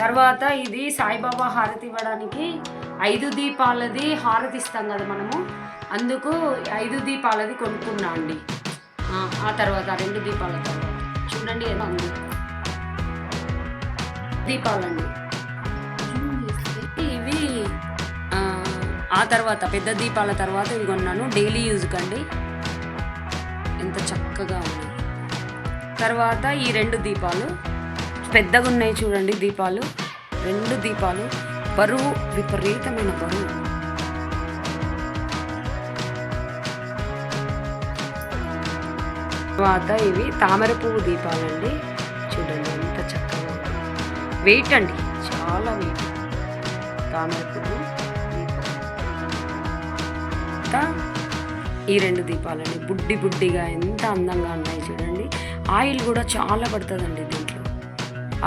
తర్వాత ఇది సాయిబాబా హారతి ఇవ్వడానికి 5 దీపాలది హారతి ఇస్తాం కదా మనము, అందుకు 5 దీపాలది కొనుక్కున్నా అండి. ఆ తర్వాత 2 దీపాల తర్వాత చూడండి ఏదో ఉంది దీపాలండి ఇవి. ఆ తర్వాత పెద్ద దీపాల తర్వాత ఇవి కొన్నాను డైలీ యూజ్కి అండి. ఎంత చక్కగా ఉన్నాయి. తర్వాత ఈ 2 దీపాలు పెద్దగా ఉన్నాయి చూడండి దీపాలు. 2 దీపాలు బరువు, విపరీతమైన బరువు. తర్వాత ఇవి తామర పువ్వు దీపాలండి. చూడండి ఎంత చక్కగా ఉంది. వెయిట్ అండి, చాలా వెయిట్ తామర పువ్వు దీపాలు. ఈ 2 దీపాలండి బుడ్డి బుడ్డిగా ఎంత అందంగా ఉన్నాయి చూడండి. ఆయిల్ కూడా చాలా పడుతుందండి దీంట్లో.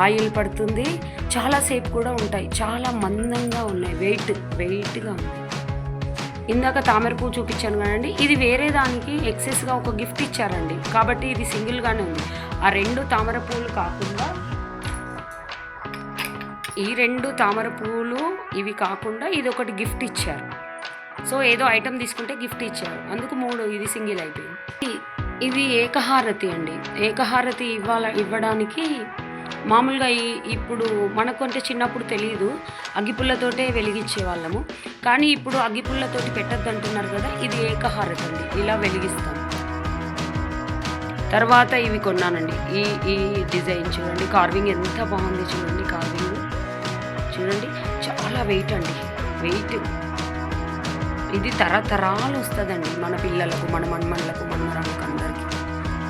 ఆయిల్ పడుతుంది, చాలాసేపు కూడా ఉంటాయి. చాలా మందంగా ఉన్నాయి, వెయిట్గా ఉన్నాయి. ఇందాక తామర పువ్వు చూపించాను కదండి, ఇది వేరే దానికి ఎక్సెస్గా ఒక గిఫ్ట్ ఇచ్చారండి, కాబట్టి ఇది సింగిల్గానే ఉంది. ఆ 2 తామర పువ్వులు కాకుండా, ఈ 2 తామర పువ్వులు ఇవి కాకుండా ఇది ఒకటి గిఫ్ట్ ఇచ్చారు. సో ఏదో ఐటెం తీసుకుంటే గిఫ్ట్ ఇచ్చారు, అందుకు 3 ఇది సింగిల్ అయిపోయింది. ఇది ఏకహారతి అండి. ఏకహారతి ఇవ్వడానికి మామూలుగా ఇప్పుడు మనకు అంటే చిన్నప్పుడు తెలియదు, అగ్గిపుల్లతోటే వెలిగించే వాళ్ళము. కానీ ఇప్పుడు అగ్గిపుల్లతోటి పెట్టద్దు అంటున్నారు కదా, ఇది ఏకహారతి అండి, ఇలా వెలిగిస్తాం. తర్వాత ఇవి కొన్నానండి. ఈ డిజైన్ చూడండి, కార్వింగ్ ఎంత బాగుంది చూడండి. కార్వింగ్ చూడండి, చాలా వెయిట్ అండి, వెయిట్. ఇది తరతరాలు వస్తుందండి మన పిల్లలకు, మన మన్మళ్ళకు, మన్మరాళ్ళకు, అందరికీ.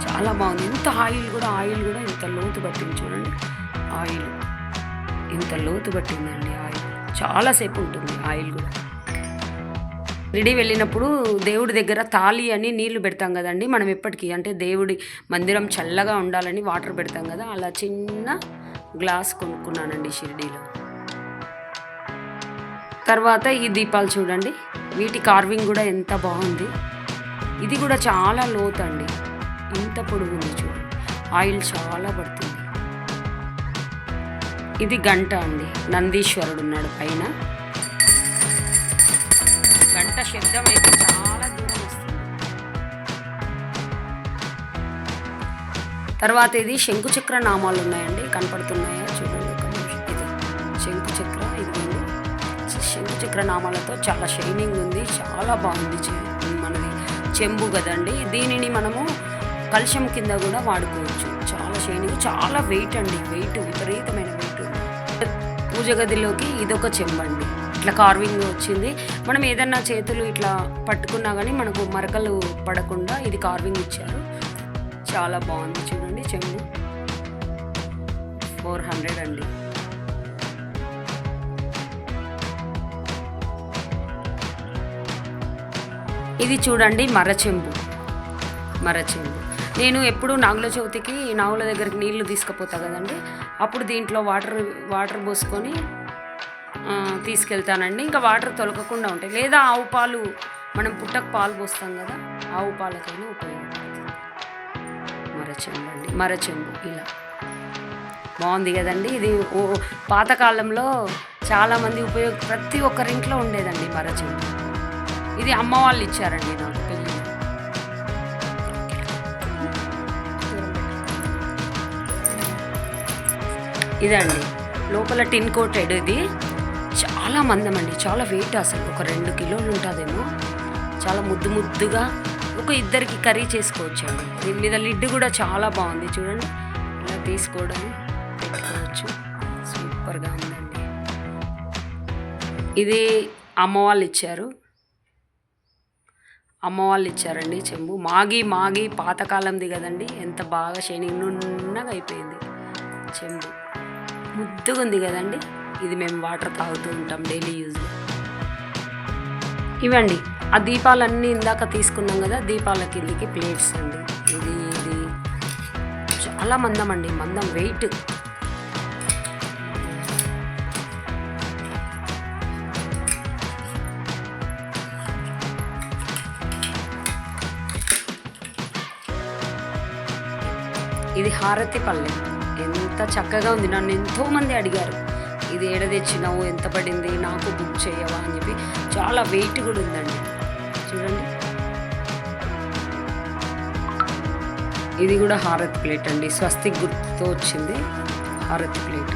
చాలా బాగుంది. ఇంత ఆయిల్ కూడా ఇంత లోతు పట్టింది చూడండి. ఆయిల్ ఇంత లోతు పట్టిందండి. ఆయిల్ చాలాసేపు ఉంటుంది. ఆయిల్ కూడా రెడీ వెళ్ళినప్పుడు దేవుడి దగ్గర తాళి అని నీళ్లు పెడతాం కదండి మనం ఎప్పటికీ, అంటే దేవుడి మందిరం చల్లగా ఉండాలని వాటర్ పెడతాం కదా, అలా చిన్న గ్లాస్ కొనుక్కున్నానండి షిరిడీలో. తర్వాత ఈ దీపాలు చూడండి, వీటి కార్వింగ్ కూడా ఎంత బాగుంది. ఇది కూడా చాలా లోతు అండి, ఇంత పొడుగుంది చూడండి. ఆయిల్ చాలా పడుతుంది. ఇది గంట అండి, నందీశ్వరుడు ఉన్నాడు పైన. గంట శబ్దం అయితే చాలా దూరం వస్తుంది. తర్వాత ఇది శంకుచక్ర నామాలు ఉన్నాయండి, కనపడుతున్నాయా చూడండి ఒక నిమిషం. ఇది శంకుచక్ర, ఇదిగోండి శంకుచక్ర నామాలతో చాలా షైనింగ్ ఉంది, చాలా బాగుంది. మనది చెంబు కదండి, దీనిని మనము కలశం కింద కూడా వాడుకోవచ్చు. చాలా షైనింగ్, చాలా వెయిట్ అండి, వెయిట్ విపరీతమైన వెయిట్. పూజ గదిలోకి ఇదొక చెంబండి, ఇట్లా కార్వింగ్ వచ్చింది. మనం ఏదన్నా చేతులు ఇట్లా పట్టుకున్నా కానీ మనకు మరకలు పడకుండా ఇది కార్వింగ్ ఇచ్చారు. చాలా బాగుంది చూడండి. చెంబు 400 అండి. ఇది చూడండి మరచెంబు. నేను ఎప్పుడు నాగుల చవితికి నాగుల దగ్గరికి నీళ్లు తీసుకుపోతా కదండి, అప్పుడు దీంట్లో వాటర్ పోసుకొని తీసుకెళ్తానండి. ఇంకా వాటర్ తొలగకుండా ఉంటాయి. లేదా ఆవు పాలు, మనం పుట్టకు పాలు పోస్తాం కదా, ఆవు పాలకైనా ఉపయోగపడుతుంది. మరచెంబు ఇలా బాగుంది కదండి. ఇది పాతకాలంలో చాలామంది ప్రతి ఒక్కరింట్లో ఉండేదండి మరచెంబు. ఇది అమ్మ వాళ్ళు ఇచ్చారండి నాకు పెళ్ళి. ఇదండి లోపల టిన్ కోటెడ్. ఇది చాలా మందమండి, చాలా వెయిట్, అసలు ఒక 2 కిలోలు ఉంటుందేమో. చాలా ముద్దుగా ఒక 2కి కర్రీ చేసుకోవచ్చండి. దీని మీద లిడ్ కూడా చాలా బాగుంది చూడండి, ఇలా తీసుకోవడం పెట్టుకోవచ్చు. సూపర్గా ఉందండి. ఇది అమ్మ వాళ్ళు ఇచ్చారండి చెంబు. మాగి పాతకాలంది కదండి, ఎంత బాగా షైనింగ్ నున్నగా అయిపోయింది చెంబు. ముద్దుగా ఉంది కదండి. ఇది మేము వాటర్ తాగుతూ ఉంటాం డైలీ యూజ్. ఇవండి ఆ దీపాలన్నీ ఇందాక తీసుకున్నాం కదా, దీపాల కిందికి ప్లేట్స్ అండి. ఇది చాలా మందం వెయిట్. ఇది హారతి పల్లె, ఎంత చక్కగా ఉంది. నన్ను ఎంతోమంది అడిగారు ఇది ఏడ తెచ్చినావు, ఎంత పడింది, నాకు బుక్ చేయవా అని చెప్పి. చాలా వెయిట్ కూడా ఉందండి. చూడండి, ఇది కూడా హారతి ప్లేట్ అండి. స్వస్తిక్ గుర్తుతో వచ్చింది హారతి ప్లేట్.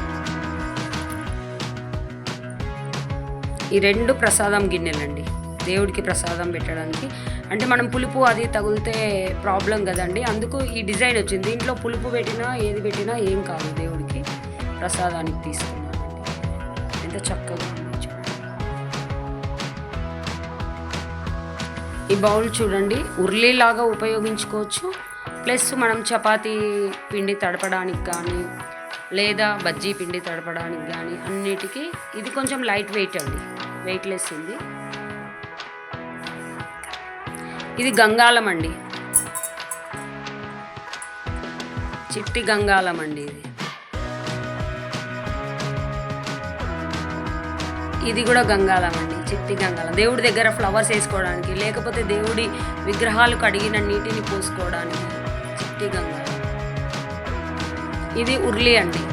ఈ 2 ప్రసాదం గిన్నెలండి, దేవుడికి ప్రసాదం పెట్టడానికి. అంటే మనం పులుపు అది తగిలితే ప్రాబ్లం కదండి, అందుకు ఈ డిజైన్ వచ్చింది. దీంట్లో పులుపు పెట్టినా ఏది పెట్టినా ఏం కాదు, దేవుడికి ప్రసాదానికి తీసుకున్నానండి. ఎంత చక్కగా ఉంది చూడండి. ఈ బౌల్ చూడండి, ఉర్లీలాగా ఉపయోగించుకోవచ్చు. ప్లస్ మనం చపాతీ పిండి తడపడానికి కానీ లేదా బజ్జీ పిండి తడపడానికి కానీ అన్నిటికీ ఇది కొంచెం లైట్ వెయిట్ అండి, వెయిట్లెస్ ఉంది. ఇది గంగాళం అండి, చిట్టి గంగాళం అండి. ఇది కూడా గంగాళం అండి, చిట్టి గంగాళం. దేవుడి దగ్గర ఫ్లవర్స్ వేసుకోవడానికి, లేకపోతే దేవుడి విగ్రహాలు కడిగిన నీటిని పోసుకోవడానికి చిట్టి గంగాళం. ఇది ఉర్లి అండి,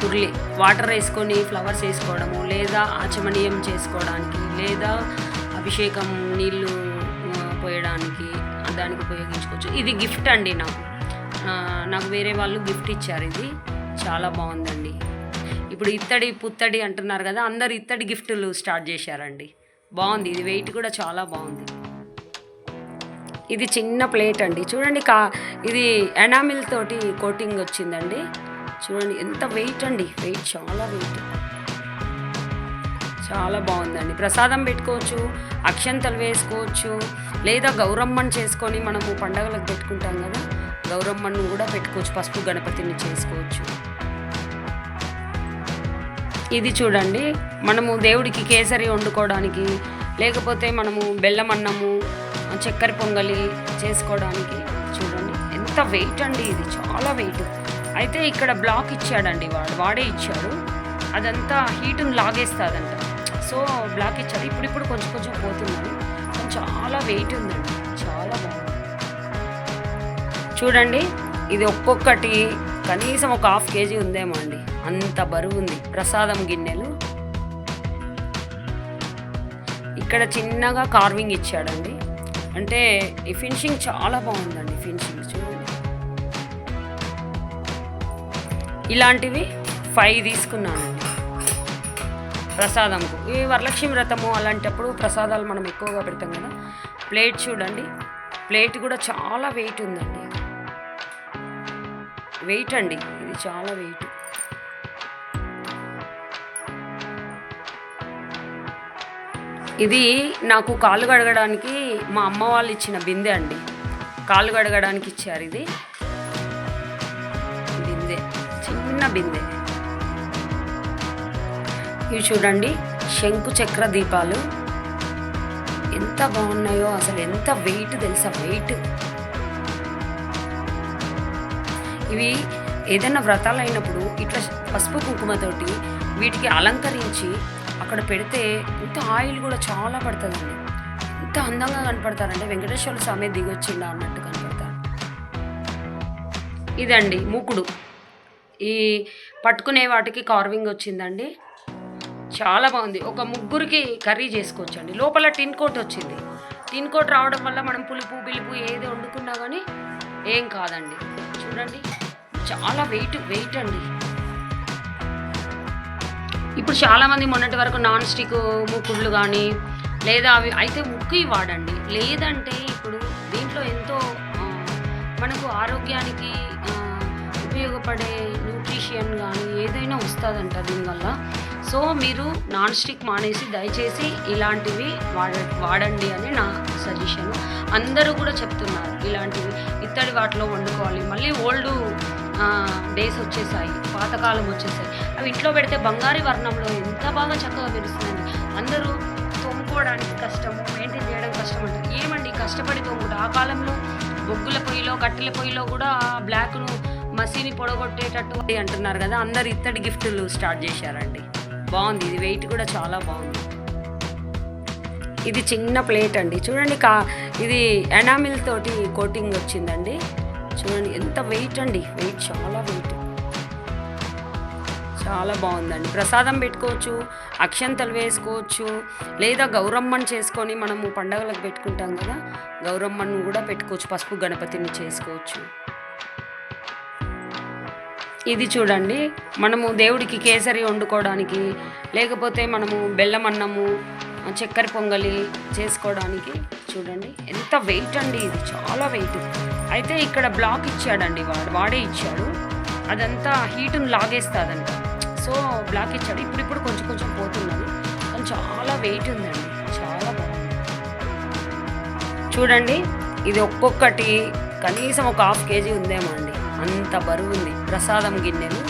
ఉర్లి వాటర్ వేసుకొని ఫ్లవర్స్ వేసుకోవడము, లేదా ఆచమనీయం చేసుకోవడానికి, లేదా అభిషేకం నీళ్ళు పోయడానికి దానికి ఉపయోగించుకోవచ్చు. ఇది గిఫ్ట్ అండి, నాకు వేరే వాళ్ళు గిఫ్ట్ ఇచ్చారు. ఇది చాలా బాగుందండి. ఇప్పుడు ఇత్తడి పుత్తడి అంటున్నారు కదా, అందరు ఇత్తడి గిఫ్టులు స్టార్ట్ చేశారండి. బాగుంది, ఇది వెయిట్ కూడా చాలా బాగుంది. ఇది చిన్న ప్లేట్ అండి, చూడండి. ఇది ఎనామిల్ తోటి కోటింగ్ వచ్చిందండి. చూడండి ఎంత వెయిట్ అండి, వెయిట్ చాలా వెయిట్, చాలా బాగుందండి. ప్రసాదం పెట్టుకోవచ్చు, అక్షంతలు వేసుకోవచ్చు, లేదా గౌరమ్మని చేసుకొని మనము పండగలకు పెట్టుకుంటాం కదా, గౌరమ్మను కూడా పెట్టుకోవచ్చు, పసుపు గణపతిని చేసుకోవచ్చు. ఇది చూడండి, మనము దేవుడికి కేసరి వండుకోవడానికి, లేకపోతే మనము బెల్లం అన్నము, చక్కెర పొంగలి చేసుకోవడానికి. చూడండి ఎంత వెయిట్ అండి, ఇది చాలా వెయిట్. అయితే ఇక్కడ బ్లాక్ ఇచ్చాడండి, వాడే ఇచ్చాడు. అదంతా హీటును లాగేస్తుందంట, సో బ్లాక్ ఇచ్చాడు. ఇప్పుడు కొంచెం కొంచెం పోతున్నాను, చాలా వెయిట్ ఉందండి, చాలా బాగుంది. చూడండి, ఇది ఒక్కొక్కటి కనీసం ఒక 1/2 kg ఉందేమో అండి, అంత బరువు ఉంది. ప్రసాదం గిన్నెలు. ఇక్కడ చిన్నగా కార్వింగ్ ఇచ్చాడండి, అంటే ఈ ఫినిషింగ్ చాలా బాగుందండి. ఫినిషింగ్ చూడండి, ఇలాంటివి 5 తీసుకున్నానండి ప్రసాదంకు. ఈ వరలక్ష్మి వ్రతము అలాంటప్పుడు ప్రసాదాలు మనం ఎక్కువగా పెడతాం కదా. ప్లేట్ చూడండి, ప్లేట్ కూడా చాలా వెయిట్ ఉందండి, వెయిట్ అండి, ఇది చాలా వెయిట్. ఇది నాకు కాళ్ళు కడగడానికి మా అమ్మ వాళ్ళు ఇచ్చిన బిందె అండి, కాళ్ళు కడగడానికి ఇచ్చారు. ఇది బిందె, చిన్న బిందె. ఇవి చూడండి, శంకు చక్ర దీపాలు ఎంత బాగున్నాయో అసలు, ఎంత వెయిట్ తెలుసా, వెయిట్. ఇవి ఏదైనా వ్రతాలు అయినప్పుడు ఇట్లా పసుపు కుంకుమతోటి వీటికి అలంకరించి అక్కడ పెడితే ఇంత ఆయిల్ కూడా చాలా పడుతుందండి. ఎంత అందంగా కనపడతారంటే వెంకటేశ్వర స్వామి దిగొచ్చిందా అన్నట్టు కనపడతారు. ఇదండి మూకుడు, ఈ పట్టుకునే వాటికి కార్వింగ్ వచ్చిందండి, చాలా బాగుంది. ఒక 3గురికి కర్రీ చేసుకోవచ్చు అండి. లోపల టిన్ కోట్ వచ్చింది. టిన్ కోట్ రావడం వల్ల మనం పులుపు బిలుపు ఏది వండుకున్నా కానీ ఏం కాదండి. చూడండి చాలా వెయిట్ అండి. ఇప్పుడు చాలామంది మొన్నటి వరకు నాన్ స్టిక్ మూకుళ్ళు కానీ లేదా అవి అయితే ముక్కు వాడండి, లేదంటే ఇప్పుడు దీంట్లో ఎంతో మనకు ఆరోగ్యానికి ఉపయోగపడే న్యూట్రిషన్ కానీ ఏదైనా వస్తుందంట దీనివల్ల. సో మీరు నాన్ స్టిక్ మానేసి దయచేసి ఇలాంటివి వాడండి అని నా సజెషను. అందరూ కూడా చెప్తున్నారు ఇలాంటివి ఇత్తడి వాటిలో వండుకోవాలి. మళ్ళీ ఓల్డ్ డేస్ వచ్చేసాయి, పాతకాలం వచ్చేసాయి. అవి ఇంట్లో పెడితే బంగారు వర్ణంలో ఎంత బాగా చక్కగా మెరుస్తుందండి. అందరూ తోముకోవడానికి కష్టము, మెయింటైన్ చేయడం కష్టం అంటారు. ఏమండి కష్టపడి తోముకుంటారు. ఆ కాలంలో బొగ్గుల పొయ్యిలో కట్టెల పొయ్యిలో కూడా బ్లాక్ను మసీని పొడగొట్టేటట్టు అంటున్నారు కదా, అందరు ఇత్తడి గిఫ్టులు స్టార్ట్ చేశారండి. బాగుంది, ఇది వెయిట్ కూడా చాలా బాగుంది. ఇది చిన్న ప్లేట్ అండి, చూడండి. ఇది ఎనామిల్ తోటి కోటింగ్ వచ్చిందండి. చూడండి ఎంత వెయిట్ అండి, వెయిట్ చాలా వెయిట్, చాలా బాగుందండి. ప్రసాదం పెట్టుకోవచ్చు, అక్షంతలు వేసుకోవచ్చు, లేదా గౌరమ్మని చేసుకొని మనము పండగలకు పెట్టుకుంటాం కదా, గౌరమ్మను కూడా పెట్టుకోవచ్చు, పసుపు గణపతిని చేసుకోవచ్చు. ఇది చూడండి, మనము దేవుడికి కేసరి వండుకోవడానికి, లేకపోతే మనము బెల్లం అన్నము, చక్కెర పొంగలి చేసుకోవడానికి చూడండి ఎంత వెయిట్ అండి, ఇది చాలా వెయిట్. అయితే ఇక్కడ బ్లాక్ ఇచ్చాడండి, వాడే ఇచ్చాడు, అదంతా హీటును లాగేస్తుందంట. సో బ్లాక్ ఇచ్చాడు, ఇప్పుడు కొంచెం కొంచెం పోతున్నది, కానీ చాలా వెయిట్ ఉందండి, చాలా బాగుంది. చూడండి, ఇది ఒక్కొక్కటి కనీసం ఒక 1/2 kg ఉందేమో అండి, అంత బరువు ఉంది. ప్రసాదం గిన్నెలు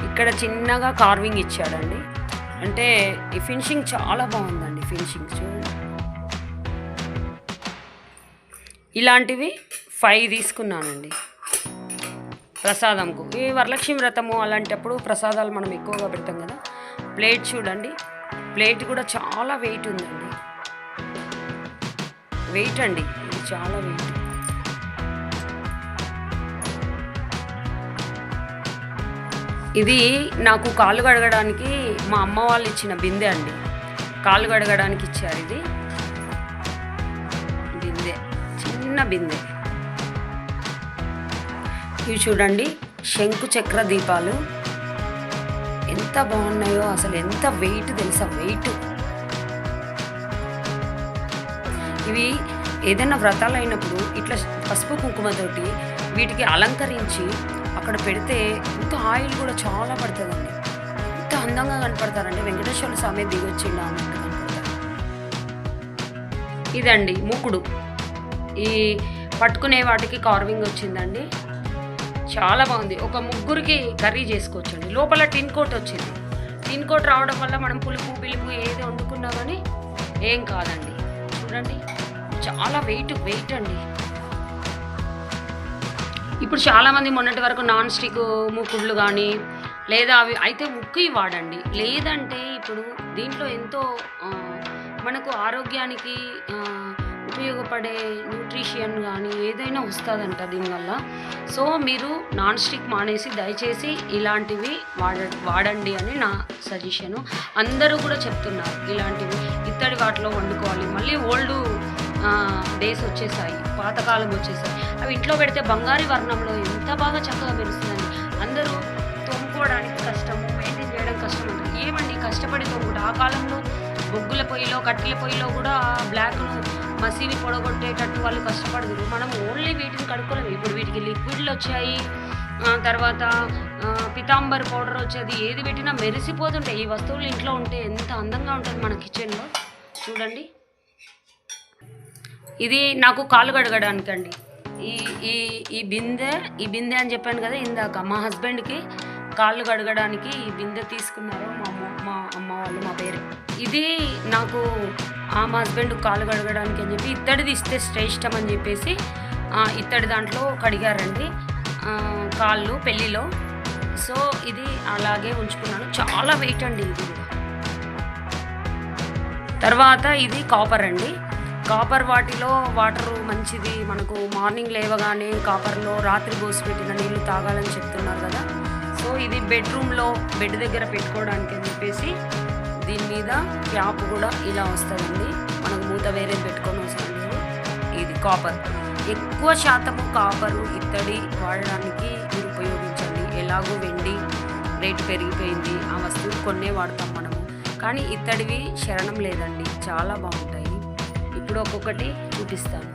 ఇక్కడ చిన్నగా కార్వింగ్ ఇచ్చాడండి, అంటే ఈ ఫినిషింగ్ చాలా బాగుందండి. ఫినిషింగ్ చూడండి, ఇలాంటివి 5 తీసుకున్నానండి ప్రసాదంకు. ఈ వరలక్ష్మి వ్రతము అలాంటప్పుడు ప్రసాదాలు మనం ఎక్కువగా పెడతాం కదా. ప్లేట్ చూడండి, ప్లేట్ కూడా చాలా వెయిట్ ఉందండి, వెయిట్ అండి, ఇది చాలా వెయిట్. ఇది నాకు కాళ్ళు కడగడానికి మా అమ్మ వాళ్ళు ఇచ్చిన బిందె అండి, కాళ్ళు కడగడానికి ఇచ్చారు. ఇది బిందె, చిన్న బిందె. ఇవి చూడండి, శంకు చక్ర దీపాలు ఎంత బాగున్నాయో అసలు, ఎంత వెయిట్ తెలుసా, వెయిట్. ఇవి ఏదైనా వ్రతాలు అయినప్పుడు ఇట్లా పసుపు కుంకుమతోటి వీటికి అలంకరించి అక్కడ పెడితే ఇంత ఆయిల్ కూడా చాలా పడుతుందండి, ఇంత అందంగా కనపడతారండి. వెంకటేశ్వర స్వామి దిగొచ్చిండ అన్నట్టు కనపడతారు. ఇదండి ముక్కుడు, ఈ పట్టుకునే వాటికి కార్వింగ్ వచ్చిందండి, చాలా బాగుంది. ఒక ముగ్గురికి కర్రీ చేసుకోవచ్చండి. లోపల టిన్ కోట్ వచ్చింది, టిన్ కోట్ రావడం వల్ల మనం పులుపు పిలుపు ఏది వండుకున్నా కానీ ఏం కాదండి. చూడండి, చాలా వెయిట్ అండి. ఇప్పుడు చాలామంది మొన్నటి వరకు నాన్ స్టిక్ మూకుళ్ళు కానీ, లేదా అవి అయితే ఉక్కు వాడండి, లేదంటే ఇప్పుడు దీంట్లో ఎంతో మనకు ఆరోగ్యానికి ఉపయోగపడే న్యూట్రిషన్ కానీ ఏదైనా వస్తుందంట దీనివల్ల. సో మీరు నాన్ స్టిక్ మానేసి దయచేసి ఇలాంటివి వాడండి అని నా సజెషను. అందరూ కూడా చెప్తున్నారు ఇలాంటివి ఇత్తడి వాటిలో వండుకోవాలి. మళ్ళీ ఓల్డ్ డేస్ వచ్చేసాయి, పాతకాలం వచ్చేసాయి. అవి ఇంట్లో పెడితే బంగారు వర్ణంలో ఎంత బాగా చక్కగా మెరుస్తుందండి. అందరూ తోముకోవడానికి కష్టము, మెయింటైన్ చేయడం కష్టం అంటారు. ఏమండి కష్టపడి తోముకుంటే, ఆ కాలంలో బొగ్గుల పొయ్యిలో కట్టెల పొయ్యిలో కూడా బ్లాక్ను మసీని పొడగొట్టేటట్టు వాళ్ళు కష్టపడదు. మనం ఓన్లీ వీటిని కడుక్కోలేము. ఇప్పుడు వీటికి లిక్విడ్లు వచ్చాయి, తర్వాత పితాంబర్ పౌడర్ వచ్చేది, ఏది పెట్టినా మెరిసిపోతుంటాయి. ఈ వస్తువులు ఇంట్లో ఉంటే ఎంత అందంగా ఉంటుంది మన కిచెన్లో. చూడండి, ఇది నాకు కాళ్ళు కడగడానికి అండి. ఈ బిందె అని చెప్పాను కదా ఇందాక, మా హస్బెండ్కి కాళ్ళు కడగడానికి ఈ బిందె తీసుకున్నారు మా అమ్మ వాళ్ళు, మా పేరు. ఇది నాకు మా హస్బెండ్ కాళ్ళు కడగడానికి అని చెప్పి ఇత్తడిది ఇస్తే శ్రేష్టం అని చెప్పేసి ఇత్తడి దాంట్లో కడిగారండి కాళ్ళు పెళ్ళిలో. సో ఇది అలాగే ఉంచుకున్నాను, చాలా వెయిట్ అండి ఇది కూడా. తర్వాత ఇది కాపర్ అండి, కాపర్ వాటిలో వాటరు మంచిది, మనకు మార్నింగ్ లేవగానే కాపర్లో రాత్రి పోసిపెట్టిన నీళ్ళు తాగాలని చెప్తున్నారు కదా. సో ఇది బెడ్రూమ్లో బెడ్ దగ్గర పెట్టుకోవడానికి అని చెప్పేసి దీని మీద క్యాప్ కూడా ఇలా వస్తుందండి, మనకు మూత వేరే పెట్టుకొని అవసరం లేదు. ఇది కాపర్, ఎక్కువ శాతము కాపరు ఇత్తడి వాడడానికి మీరు ఉపయోగించండి. ఎలాగో వెండి రేటు పెరిగిపోయింది, ఆ వస్తువులు కొన్నే వాడతాం మనము, కానీ ఇత్తడివి శరణం లేదండి, చాలా బాగుంటాయి. ఇప్పుడు ఒక్కొక్కటి చూపిస్తాను.